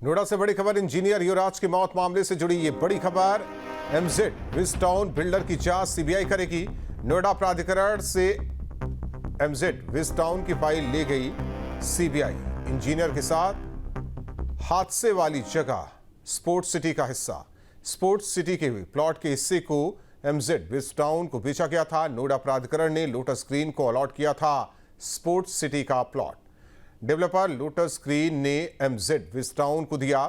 नोएडा से बड़ी खबर, इंजीनियर युवराज की मौत मामले से जुड़ी ये बड़ी खबर। एमजेड विस्टाउन बिल्डर की जांच सीबीआई करेगी। नोएडा प्राधिकरण से एमजेड विस्टाउन की फाइल ले गई सीबीआई। इंजीनियर के साथ हादसे वाली जगह स्पोर्ट्स सिटी का हिस्सा, स्पोर्ट्स सिटी के प्लॉट के हिस्से को एमजेड विस्टाउन को बेचा गया था। नोएडा प्राधिकरण ने लोटस ग्रीन को अलॉट किया था स्पोर्ट्स सिटी का प्लॉट। डेवलपर लोटस ग्रीन ने एमजेड विस्टाउन को दिया।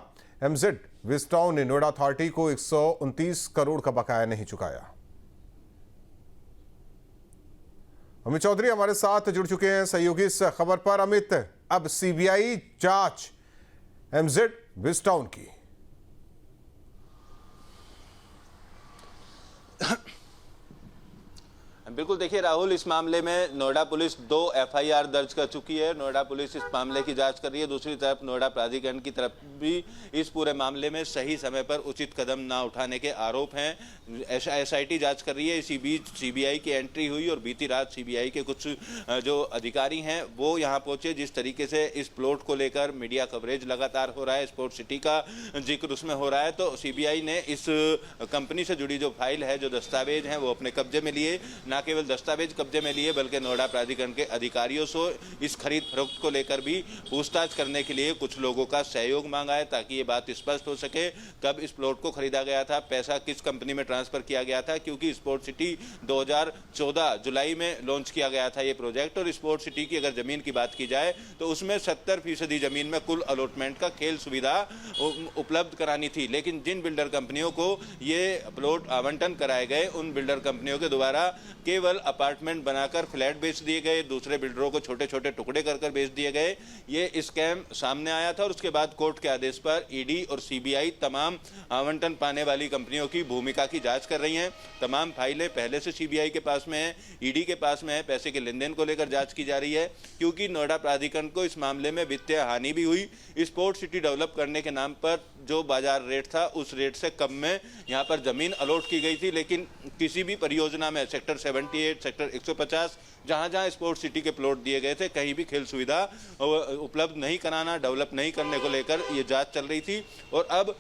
एमजेड विस्टाउन ने नोएडा अथॉरिटी को 129 करोड़ का बकाया नहीं चुकाया। अमित चौधरी हमारे साथ जुड़ चुके हैं सहयोगी इस खबर पर। अमित, अब सीबीआई जांच एमजेड विस्टाउन की। बिल्कुल, देखिए राहुल, इस मामले में नोएडा पुलिस 2 एफआईआर दर्ज कर चुकी है। नोएडा पुलिस इस मामले की जांच कर रही है। दूसरी तरफ नोएडा प्राधिकरण की तरफ भी इस पूरे मामले में सही समय पर उचित कदम ना उठाने के आरोप हैं। एसआईटी जांच कर रही है। इसी बीच सीबीआई की एंट्री हुई और बीती रात सीबीआई के कुछ जो अधिकारी हैं वो यहाँ पहुंचे। जिस तरीके से इस प्लॉट को लेकर मीडिया कवरेज लगातार हो रहा है, स्पोर्ट सिटी का जिक्र उसमें हो रहा है, तो सीबीआई ने इस कंपनी से जुड़ी जो फाइल है, जो दस्तावेज हैं, वो अपने कब्जे में लिए। ना केवल दस्तावेज कब्जे में लिए बल्कि नोएडा प्राधिकरण के अधिकारियों से इस खरीद फरोख्त को लेकर भी पूछताछ करने के लिए कुछ लोगों का सहयोग मांगा है, ताकि ये बात स्पष्ट हो सके कब इस प्लॉट को खरीदा गया था, पैसा किस कंपनी में ट्रांसफर किया गया था। क्योंकि स्पोर्ट सिटी 2014 जुलाई में लॉन्च किया गया था ये प्रोजेक्ट, और स्पोर्ट सिटी की अगर जमीन की बात की जाए तो उसमें 70% जमीन में कुल अलॉटमेंट का खेल सुविधा उपलब्ध करानी थी। लेकिन जिन बिल्डर कंपनियों को ये प्लॉट आवंटन कराए गए, उन बिल्डर कंपनियों के द्वारा केवल अपार्टमेंट बनाकर फ्लैट बेच दिए गए, दूसरे बिल्डरों को छोटे छोटे टुकड़े कर कर बेच दिए गए। ये स्कैम सामने आया था और उसके बाद कोर्ट के आदेश पर ईडी और सीबीआई तमाम आवंटन पाने वाली कंपनियों की भूमिका की जांच कर रही हैं। तमाम फाइलें पहले से सीबीआई के पास में है, ईडी के पास में है। पैसे के लेन देन को लेकर जांच की जा रही है, क्योंकि नोएडा प्राधिकरण को इस मामले में वित्तीय हानि भी हुई। स्पोर्ट सिटी डेवलप करने के नाम पर जो बाजार रेट था, उस रेट से कम में यहाँ पर जमीन अलॉट की गई थी। लेकिन किसी भी परियोजना में सेक्टर 78, सेक्टर 150, जहाँ जहाँ स्पोर्ट्स सिटी के प्लॉट दिए गए थे, कहीं भी खेल सुविधा उपलब्ध नहीं कराना, डेवलप नहीं करने को लेकर ये जांच चल रही थी। और अब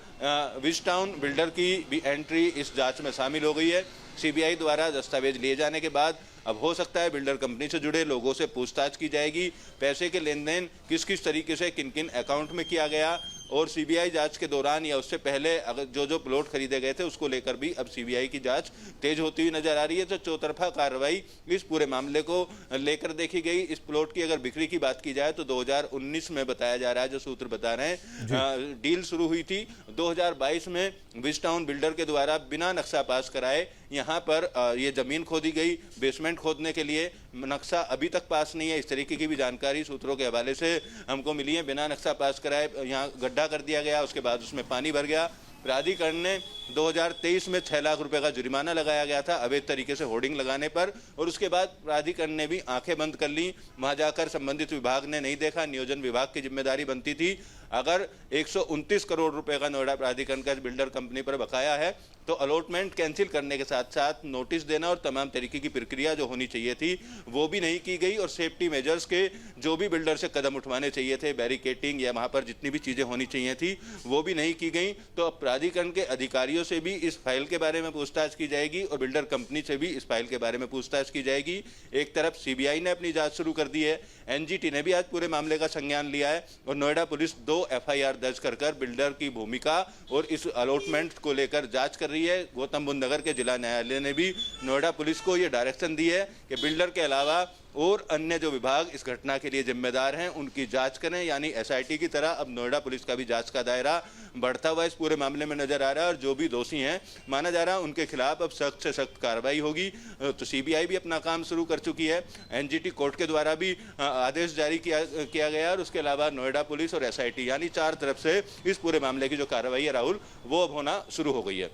विस्टाउन बिल्डर की भी एंट्री इस जांच में शामिल हो गई है। सीबीआई द्वारा दस्तावेज लिए जाने के बाद अब हो सकता है बिल्डर कंपनी से जुड़े लोगों से पूछताछ की जाएगी। पैसे के लेन देन किस किस तरीके से किन किन अकाउंट में किया गया, और सीबीआई जांच के दौरान या उससे पहले अगर जो प्लॉट खरीदे गए थे उसको लेकर भी अब सीबीआई की जांच तेज होती हुई नजर आ रही है। तो चौतरफा कार्रवाई इस पूरे मामले को लेकर देखी गई। इस प्लॉट की अगर बिक्री की बात की जाए तो 2019 में बताया जा रहा है, जो सूत्र बता रहे हैं, डील शुरू हुई थी। 2022 में विस्टाउन बिल्डर के द्वारा बिना नक्शा पास कराए यहाँ पर ये जमीन खोदी गई बेसमेंट खोदने के लिए। नक्शा अभी तक पास नहीं है, इस तरीके की भी जानकारी सूत्रों के हवाले से हमको मिली है। बिना नक्शा पास कराए यहाँ गड्ढा कर दिया गया, उसके बाद उसमें पानी भर गया। प्राधिकरण ने 2023 में 6 लाख रुपए का जुर्माना लगाया गया था अवैध तरीके से होर्डिंग लगाने पर, और उसके बाद प्राधिकरण ने भी आंखें बंद कर ली। वहां जाकर संबंधित विभाग ने नहीं देखा, नियोजन विभाग की जिम्मेदारी बनती थी। अगर 129 करोड़ रुपए का नोएडा प्राधिकरण का बिल्डर कंपनी पर बकाया है, तो अलॉटमेंट कैंसिल करने के साथ साथ नोटिस देना और तमाम तरीके की प्रक्रिया जो होनी चाहिए थी वो भी नहीं की गई। और सेफ्टी मेजर्स के जो भी बिल्डर से कदम उठवाने चाहिए थे, बैरिकेटिंग या वहां पर जितनी भी चीजें होनी चाहिए थी, वो भी नहीं की गई। तो अब प्राधिकरण के अधिकारियों से भी इस फाइल के बारे में पूछताछ की जाएगी और बिल्डर कंपनी से भी इस फाइल के बारे में पूछताछ की जाएगी। एक तरफ सीबीआई ने अपनी जांच शुरू कर दी है, एनजीटी ने भी आज पूरे मामले का संज्ञान लिया है, और नोएडा पुलिस 2 एफआईआर दर्ज कर बिल्डर की भूमिका और इस अलॉटमेंट को लेकर जांच कर रही है। गौतम बुद्ध नगर के जिला न्यायालय ने भी नोएडा पुलिस को यह डायरेक्शन दी है कि बिल्डर के अलावा और अन्य जो विभाग इस घटना के लिए जिम्मेदार हैं उनकी जांच करें। यानी एसआईटी की तरह अब नोएडा पुलिस का भी जांच का दायरा बढ़ता हुआ इस पूरे मामले में नजर आ रहा है, और जो भी दोषी हैं माना जा रहा है उनके खिलाफ अब सख्त से सख्त कार्रवाई होगी। तो सीबीआई भी अपना काम शुरू कर चुकी है, एनजीटी कोर्ट के द्वारा भी आदेश जारी किया गया, और उसके अलावा नोएडा पुलिस और एसआईटी, यानी 4 तरफ से इस पूरे मामले की जो कार्रवाई है राहुल, वो अब होना शुरू हो गई है।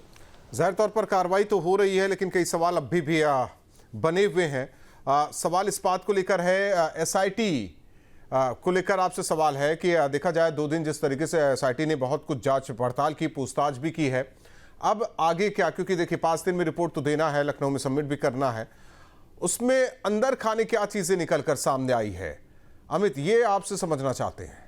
जाहिर तौर पर कार्रवाई तो हो रही है, लेकिन कई सवाल अभी भी बने हुए हैं। सवाल इस बात को लेकर है, एसआईटी को लेकर आपसे सवाल है कि देखा जाए 2 दिन जिस तरीके से एसआईटी ने बहुत कुछ जांच पड़ताल की, पूछताछ भी की है, अब आगे क्या? क्योंकि देखिए 5 दिन में रिपोर्ट तो देना है, लखनऊ में सबमिट भी करना है, उसमें अंदर खाने क्या चीजें निकलकर सामने आई है, अमित, ये आपसे समझना चाहते हैं।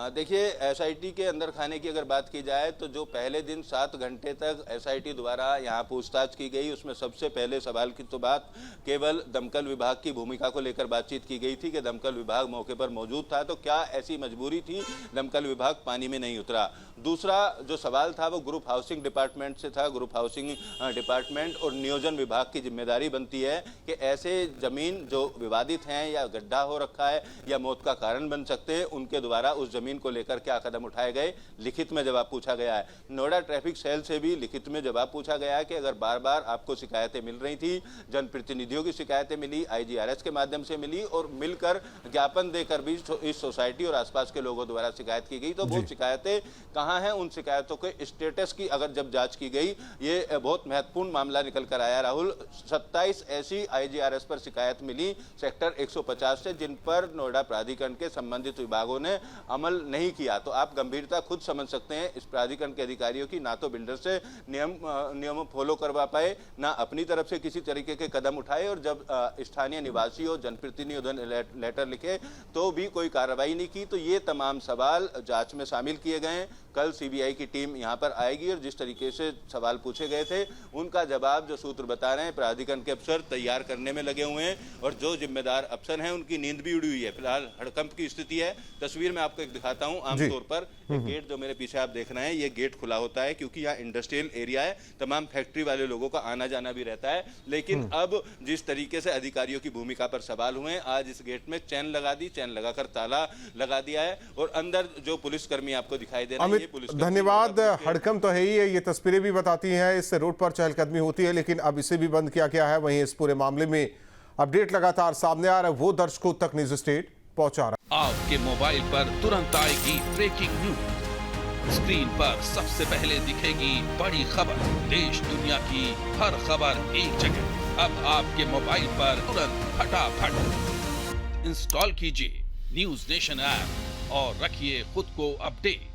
देखिए, एसआईटी के अंदर खाने की अगर बात की जाए तो जो पहले दिन 7 घंटे तक एसआईटी द्वारा यहाँ पूछताछ की गई, उसमें सबसे पहले सवाल की तो बात केवल दमकल विभाग की भूमिका को लेकर बातचीत की गई थी कि दमकल विभाग मौके पर मौजूद था तो क्या ऐसी मजबूरी थी दमकल विभाग पानी में नहीं उतरा। दूसरा जो सवाल था वो ग्रुप हाउसिंग डिपार्टमेंट से था। ग्रुप हाउसिंग डिपार्टमेंट और नियोजन विभाग की जिम्मेदारी बनती है कि ऐसे जमीन जो विवादित हैं या गड्ढा हो रखा है या मौत का कारण बन सकते हैं, उनके द्वारा उस जमीन को लेकर क्या कदम उठाए गए, लिखित में जवाब पूछा गया है। नोएडा ट्रैफिक सेल से भी लिखित में जवाब पूछा गया है कि अगर बार बार आपको शिकायतें मिल रही थी, जनप्रतिनिधियों की शिकायतें मिली, आईजीआरएस के माध्यम से मिली और मिलकर ज्ञापन देकर भी इस सोसाइटी और आसपास के लोगों द्वारा शिकायत की गई, तो वो शिकायतें कहाँ हैं, उन शिकायतों के स्टेटस की अगर जब जांच की गई, ये बहुत महत्वपूर्ण मामला निकल कर आया राहुल। 27 ऐसी आईजीआरएस पर शिकायत मिली सेक्टर 150 से, जिन पर नोएडा प्राधिकरण के संबंधित विभागों ने अमल नहीं किया। तो आप गंभीरता खुद समझ सकते हैं इस प्राधिकरण के अधिकारियों की, ना तो बिल्डर से नियम फॉलो करवा पाए, ना अपनी तरफ से किसी तरीके के कदम उठाए, और जब स्थानीय निवासियों जनप्रतिनिधियों ने लेटर लिखे तो भी कोई कार्रवाई नहीं की। तो ये तमाम सवाल जांच में शामिल किए गए। कल सीबीआई की टीम यहां पर आएगी और जिस तरीके से सवाल पूछे गए थे उनका जवाब जो सूत्र बता रहे हैं प्राधिकरण के अफसर तैयार करने में लगे हुए हैं, और जो जिम्मेदार अफसर हैं उनकी नींद भी उड़ी हुई है। फिलहाल हड़कंप की स्थिति है। तस्वीर में आपको एक दिखाता हूं। आमतौर पर गेट जो मेरे पीछे आप देख रहे हैं, ये गेट खुला होता है क्योंकि यहाँ इंडस्ट्रियल एरिया है, तमाम फैक्ट्री वाले लोगों का आना जाना भी रहता है। लेकिन अब जिस तरीके से अधिकारियों की भूमिका पर सवाल हुए, आज इस गेट में चैन लगा दी, चैन लगाकर ताला लगा दिया है, और अंदर जो पुलिसकर्मी आपको दिखाई दे रहे हैं, धन्यवाद। हड़कंप तो है ही है, ये तस्वीरें भी बताती हैं, इससे रोड पर चहलकदमी होती है, लेकिन अब इसे भी बंद किया गया है। वहीं इस पूरे मामले में अपडेट लगातार सामने आ रहा है, वो दर्शकों तक न्यूज स्टेट पहुंचा रहा है। आपके मोबाइल पर तुरंत आएगी ब्रेकिंग न्यूज, स्क्रीन पर सबसे पहले दिखेगी बड़ी खबर, देश दुनिया की हर खबर एक जगह। अब आपके मोबाइल पर तुरंत फटाफट इंस्टॉल कीजिए न्यूज नेशन ऐप और रखिए खुद को अपडेट।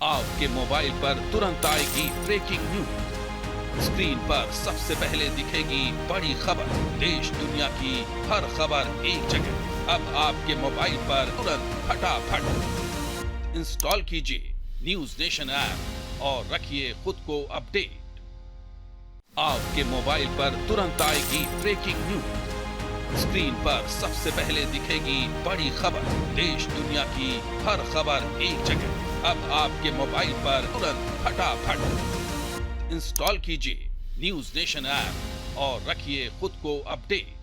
आपके मोबाइल पर तुरंत आएगी ब्रेकिंग न्यूज, स्क्रीन पर सबसे पहले दिखेगी बड़ी खबर, देश दुनिया की हर खबर एक जगह। अब आपके मोबाइल पर तुरंत फटाफट इंस्टॉल कीजिए न्यूज नेशन ऐप और रखिए खुद को अपडेट। आपके मोबाइल पर तुरंत आएगी ब्रेकिंग न्यूज, स्क्रीन पर सबसे पहले दिखेगी बड़ी खबर, देश दुनिया की हर खबर एक जगह। अब आपके मोबाइल पर तुरंत फटाफट इंस्टॉल कीजिए न्यूज नेशन ऐप और रखिए खुद को अपडेट।